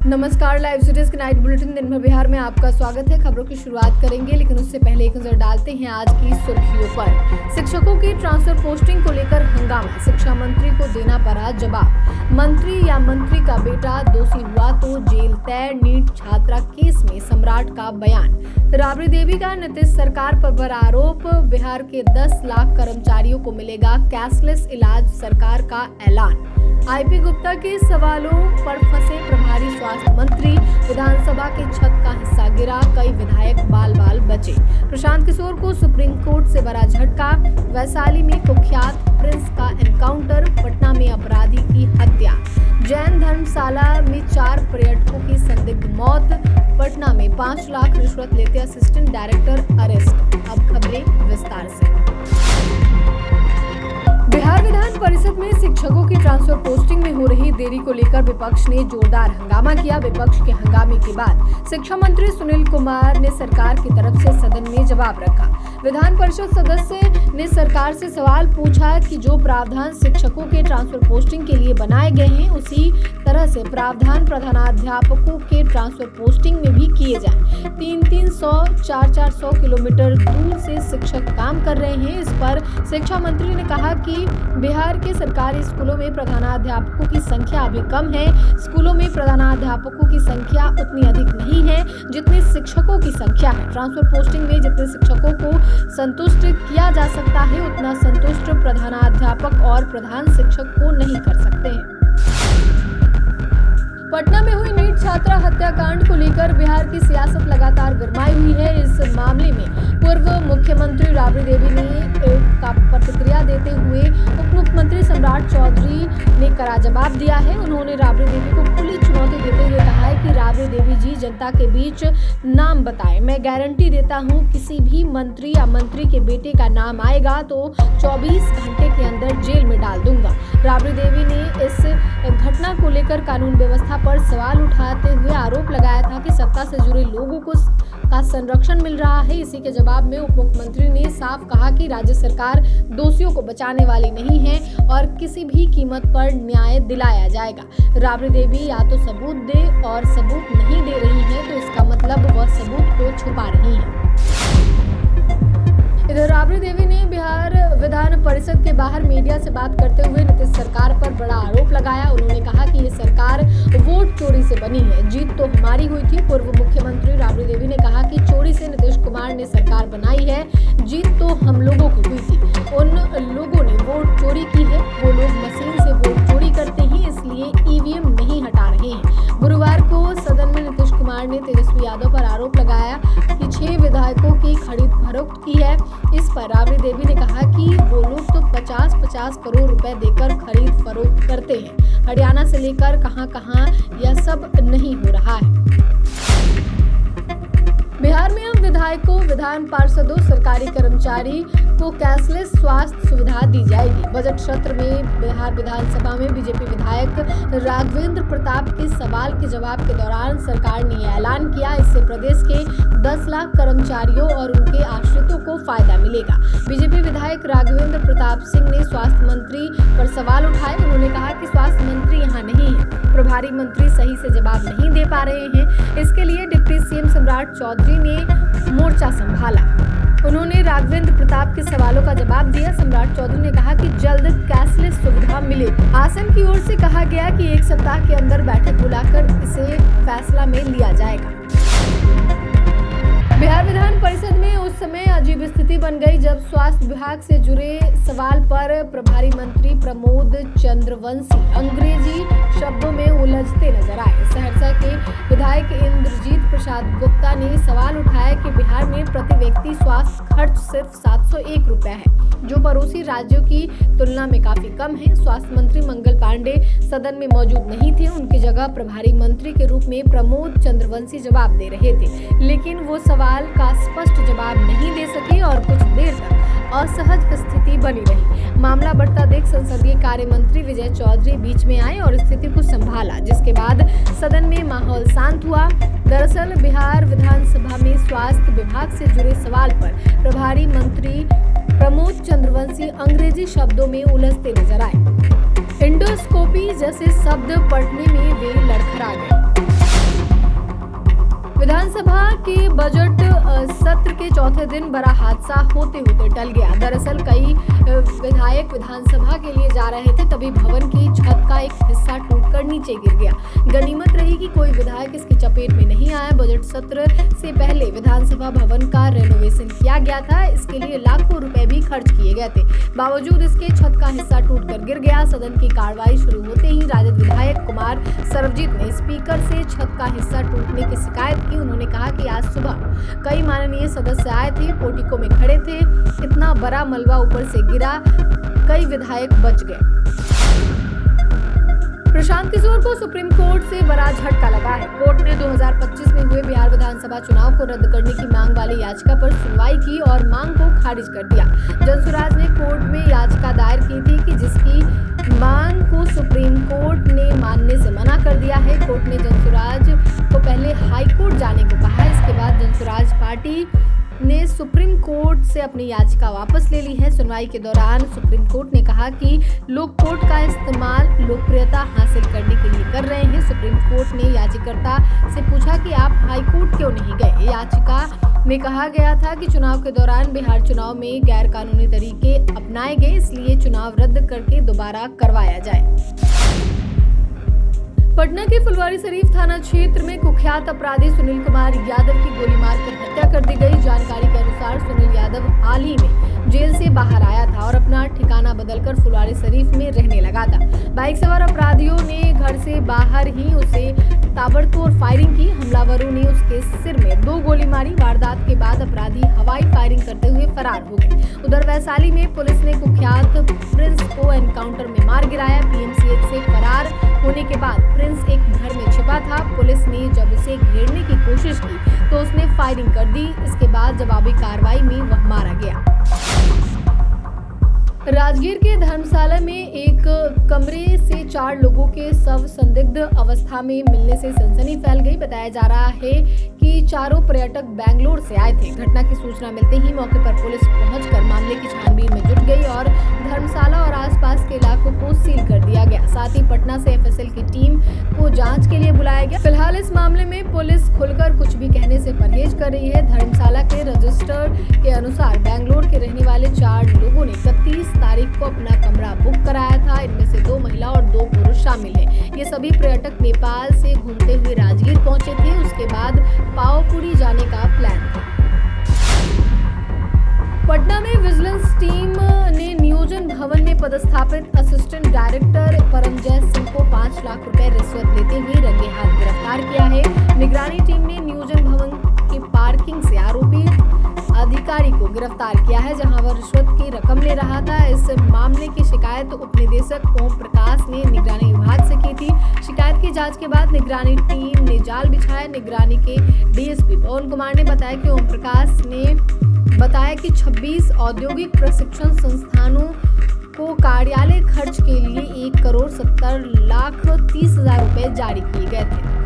नमस्कार, live series के night bulletin दिन भर बिहार में आपका स्वागत है। खबरों की शुरुआत करेंगे, लेकिन उससे पहले एक नजर डालते हैं आज की सुर्खियों पर। शिक्षकों की ट्रांसफर पोस्टिंग को लेकर हंगामा, शिक्षा मंत्री को देना पड़ा जवाब। मंत्री या मंत्री का बेटा दोषी हुआ तो जेल तय, नीट छात्रा केस में सम्राट का बयान। राबड़ी देवी का नीतीश सरकार पर बड़ा आरोप, बिहार के 10 लाख कर्मचारियों को मिलेगा कैशलेस इलाज, सरकार का ऐलान। आईपी गुप्ता के सवालों पर फंसे प्रभारी स्वास्थ्य मंत्री, विधानसभा के छत का हिस्सा गिरा, कई विधायक बाल बाल बचे। प्रशांत किशोर को सुप्रीम कोर्ट से बड़ा झटका, वैशाली में कुख्यात प्रिंस का एनकाउंटर, पटना में अपराधी की हत्या। जैन धर्मशाला में 4 पर्यटकों की संदिग्ध मौत, पटना में 5 लाख रिश्वत लेते असिस्टेंट डायरेक्टर अरेस्ट। अब खबरें विस्तार से। बिहार विधान परिषद में शिक्षकों की ट्रांसफर पोस्टिंग में हो रही देरी को लेकर विपक्ष ने जोरदार हंगामा किया। विपक्ष के हंगामे के बाद शिक्षा मंत्री सुनील कुमार ने सरकार की तरफ से सदन में जवाब रखा। विधान परिषद सदस्य ने सरकार से सवाल पूछा कि जो प्रावधान शिक्षकों के ट्रांसफर पोस्टिंग के लिए बनाए गए हैं, उसी तरह से प्रावधान प्रधानाध्यापकों के ट्रांसफर पोस्टिंग में भी किए जाएं। 300, 400 किलोमीटर दूर से शिक्षक काम कर रहे हैं। इस पर शिक्षा मंत्री ने कहा कि बिहार के सरकारी स्कूलों में प्रधानाध्यापकों की संख्या अभी कम है। स्कूलों में प्रधानाध्यापकों की संख्या उतनी अधिक नहीं है जितनी शिक्षकों की संख्या है। ट्रांसफर पोस्टिंग में जितने शिक्षकों को संतुष्ट किया जा सकता है, उतना संतुष्ट प्रधानाध्यापक और प्रधान शिक्षक को नहीं कर सकते हैं। पटना में हुई नीट छात्रा हत्याकांड को लेकर बिहार की सियासत लगातार गरमाई हुई है। इस मामले में पूर्व मुख्यमंत्री राबड़ी देवी ने प्रतिक्रिया देते हुए उप मुख्यमंत्री सम्राट चौधरी ने कड़ा जवाब दिया है। उन्होंने राबड़ी देवी को खुली चुनौती देते हुए कहा है कि राबड़ी देवी जी जनता के बीच नाम बताएं। मैं गारंटी देता हूं, किसी भी मंत्री या मंत्री के बेटे का नाम आएगा तो 24 घंटे के अंदर जेल में डाल दूंगा। राबड़ी देवी ने इस घटना को लेकर कानून व्यवस्था पर सवाल उठाते हुए आरोप लगाया था कि सत्ता से जुड़े लोगों को का संरक्षण मिल रहा है। इसी के जवाब में उप मुख्यमंत्री ने साफ कहा कि राज्य सरकार दोषियों को बचाने वाली नहीं है और किसी भी कीमत पर न्याय दिलाया जाएगा। राबड़ी देवी या तो सबूत दे और सबूत नहीं दे रही है तो इसका मतलब वह सबूत को छुपा रही है। इधर राबड़ी देवी ने बिहार विधान परिषद के बाहर मीडिया से बात करते हुए नीतीश सरकार पर बड़ा आरोप लगाया। उन्होंने कहा कि ये सरकार वोट चोरी से बनी है, जीत तो हमारी हुई थी। पूर्व मुख्यमंत्री राबड़ी देवी ने कहा कि चोरी से नीतीश कुमार ने सरकार बनाई है, जीत तो हम लोगों की हुई थी। उन लोगों ने वोट चोरी की है, वो लोग मशीन से वोट चोरी करते हैं, इसलिए ईवीएम नहीं हटा रहे हैं। गुरुवार को सदन में नीतीश कुमार ने तेजस्वी यादव पर आरोप लगाया कि 6 विधायकों की खरीद फरोख्त की है। इस पर राबड़ी देवी ने कहा कि वो लोग तो 50-50 करोड़ रुपए देकर खरीद फरोख्त करते हैं। हरियाणा से लेकर कहां-कहां यह सब नहीं हो रहा है। बिहार में अब विधायकों, विधान पार्षदों, सरकारी कर्मचारी को कैशलेस स्वास्थ्य सुविधा दी जाएगी। बजट सत्र में बिहार विधानसभा में बीजेपी विधायक राघवेंद्र प्रताप के सवाल के जवाब के दौरान सरकार ने यह ऐलान किया। इससे प्रदेश के 10 लाख कर्मचारियों और उनके आश्रितों को फायदा मिलेगा। बीजेपी विधायक राघवेंद्र प्रताप सिंह ने स्वास्थ्य मंत्री पर सवाल उठाए। उन्होंने कहा कि स्वास्थ्य मंत्री यहाँ नहीं है, प्रभारी मंत्री सही से जवाब नहीं दे पा रहे हैं। इसके लिए डिप्टी सीएम सम्राट चौधरी ने मोर्चा संभाला। उन्होंने राघवेंद्र प्रताप के सवालों का जवाब दिया। सम्राट चौधरी ने कहा कि जल्द कैशलेस सुविधा मिलेगी। आसन की ओर से कहा गया कि 1 सप्ताह के अंदर बैठक बुलाकर इसे फैसला में लिया जाएगा। बिहार विधान परिषद में उस समय अजीब स्थिति बन गई जब स्वास्थ्य विभाग से जुड़े सवाल पर प्रभारी मंत्री प्रमोद चंद्रवंशी अंग्रेजी शब्दों में उलझते नजर आए। सहरसा के विधायक इंद्रजीत प्रसाद गुप्ता ने सवाल उठाया कि बिहार में प्रति व्यक्ति स्वास्थ्य खर्च सिर्फ 701 रुपए है, जो पड़ोसी राज्यों की तुलना में काफी कम है। स्वास्थ्य मंत्री मंगल पांडे सदन में मौजूद नहीं थे, उनकी जगह प्रभारी मंत्री के रूप में प्रमोद चंद्रवंशी जवाब दे रहे थे, लेकिन वो सवाल का स्पष्ट जवाब नहीं दे सके और कुछ देर तक असहज स्थिति बनी रही। मामला बढ़ता देख संसदीय कार्य मंत्री विजय चौधरी बीच में आए और स्थिति को संभाला, जिसके बाद सदन में माहौल शांत हुआ। दरअसल बिहार विधानसभा में स्वास्थ्य विभाग से जुड़े सवाल पर प्रभारी मंत्री प्रमोद चंद्रवंशी अंग्रेजी शब्दों में उलझते नजर आए। एंडोस्कोपी जैसे शब्द पढ़ने में वे लड़खड़ा गए। विधानसभा के बजट सत्र के चौथे दिन बड़ा हादसा होते होते टल गया। दरअसल कई विधायक विधानसभा के लिए जा रहे थे, तभी भवन की छत का एक हिस्सा टूटकर नीचे गिर गया। गनीमत रही कि कोई विधायक इसकी चपेट में नहीं आया। बजट सत्र से पहले विधानसभा भवन का रेनोवेशन किया गया था, इसके लिए लाखों रुपए भी खर्च किए गए थे। बावजूद इसके छत का हिस्सा टूटकर गिर गया। सदन की कार्रवाई शुरू होते ही राजद विधायक कुमार सर्वजीत ने स्पीकर से छत का हिस्सा टूटने की शिकायत की। उन्होंने कहा कि आज सुबह कई माननीय सदस्य आए थे, पोर्टिको में खड़े थे, इतना बड़ा मलबा ऊपर से गिरा, कई विधायक बच गए। प्रशांत किशोर को सुप्रीम कोर्ट से बड़ा झटका लगा है। कोर्ट ने 2025 में हुए बिहार विधानसभा चुनाव को रद्द करने की मांग वाली याचिका पर सुनवाई की और मांग को खारिज कर दिया। जनसुराज ने कोर्ट में याचिका दायर की थी कि जिसकी मांग को सुप्रीम कोर्ट ने मानने से मना कर दिया है। कोर्ट ने जनसुराज को पहले हाई कोर्ट जाने को कहा है। इसके बाद जनसुराज पार्टी ने सुप्रीम कोर्ट से अपनी याचिका वापस ले ली है। सुनवाई के दौरान सुप्रीम कोर्ट ने कहा कि लोग कोर्ट का इस्तेमाल लोकप्रियता हासिल करने के लिए कर रहे हैं। सुप्रीम कोर्ट ने याचिकाकर्ता से पूछा कि आप हाई कोर्ट क्यों नहीं गए। याचिका में कहा गया था कि चुनाव के दौरान बिहार चुनाव में गैर कानूनी तरीके अपनाए गए, इसलिए चुनाव रद्द करके दोबारा करवाया जाए। पटना के फुलवारीशरीफ थाना क्षेत्र में कुख्यात अपराधी सुनील कुमार यादव की गोली मारकर हत्या कर दी गई। जानकारी के अनुसार सुनील यादव हाल ही में जेल से बाहर आया था और अपना ठिकाना बदलकर फुलवारीशरीफ में रहने लगा था। बाइक सवार अपराधियों ने घर से बाहर ही उसे ताबड़तोड़ फायरिंग की। हमलावरों ने उसके सिर में 2 गोली मारी। वारदात के बाद अपराधी हवाई फायरिंग करते हुए फरार हो गए। उधर वैशाली में पुलिस ने कुख्यात प्रिंस को एनकाउंटर में मार गिराया। पीएमसीएच से फरार होने के बाद प्रिंस एक घर में छिपा था। पुलिस ने जब उसे घेरने की कोशिश की तो उसने फायरिंग कर दी। इसके बाद जवाबी कार्रवाई में वह मारा गया। राजगीर के धर्मशाला में एक कमरे से 4 लोगों के शव संदिग्ध अवस्था में मिलने से सनसनी फैल गई। बताया जा रहा है कि चारों पर्यटक बेंगलोर से आए थे। घटना की सूचना मिलते ही मौके पर पुलिस पहुंचकर मामले की छानबीन में जुट गई और धर्मशाला और आसपास के इलाकों को सील कर दिया गया। साथ ही पटना से एफएसएल की टीम को जांच के लिए बुलाया गया। फिलहाल इस मामले में पुलिस खुलकर कुछ भी कहने से परहेज कर रही है। धर्मशाला के रजिस्टर के अनुसार बेंगलोर के रहने वाले 4 लोगों ने 31 तारीख को अपना कमरा बुक कराया था। इनमें से 2 महिला और 2 पुरुष शामिल हैं। ये सभी पर्यटक नेपाल से घूमते हुए राजगीर पहुंचे थे। उसके बाद पावापुरी जाने का प्लान था। पटना में विजिलेंस टीम ने नियोजन भवन में पदस्थापित असिस्टेंट डायरेक्टर परमजय सिंह को 5 लाख रुपए रिश्वत लेते हुए रंगे हाथ गिरफ्तार किया है। निगरानी टीम ने नियोजन भवन की पार्किंग से आरोपी अधिकारी को गिरफ्तार किया है, जहां वह रिश्वत की रकम ले रहा था। इस मामले की शिकायत उपनिदेशक ओम प्रकाश ने निगरानी विभाग से की थी। शिकायत की जांच के बाद निगरानी टीम ने जाल बिछाया। निगरानी के डीएसपी पवन कुमार ने बताया कि ओम प्रकाश ने बताया कि 26 औद्योगिक प्रशिक्षण संस्थानों को कार्यालय खर्च के लिए 1,70,30,00,000 रुपए जारी किए गए थे।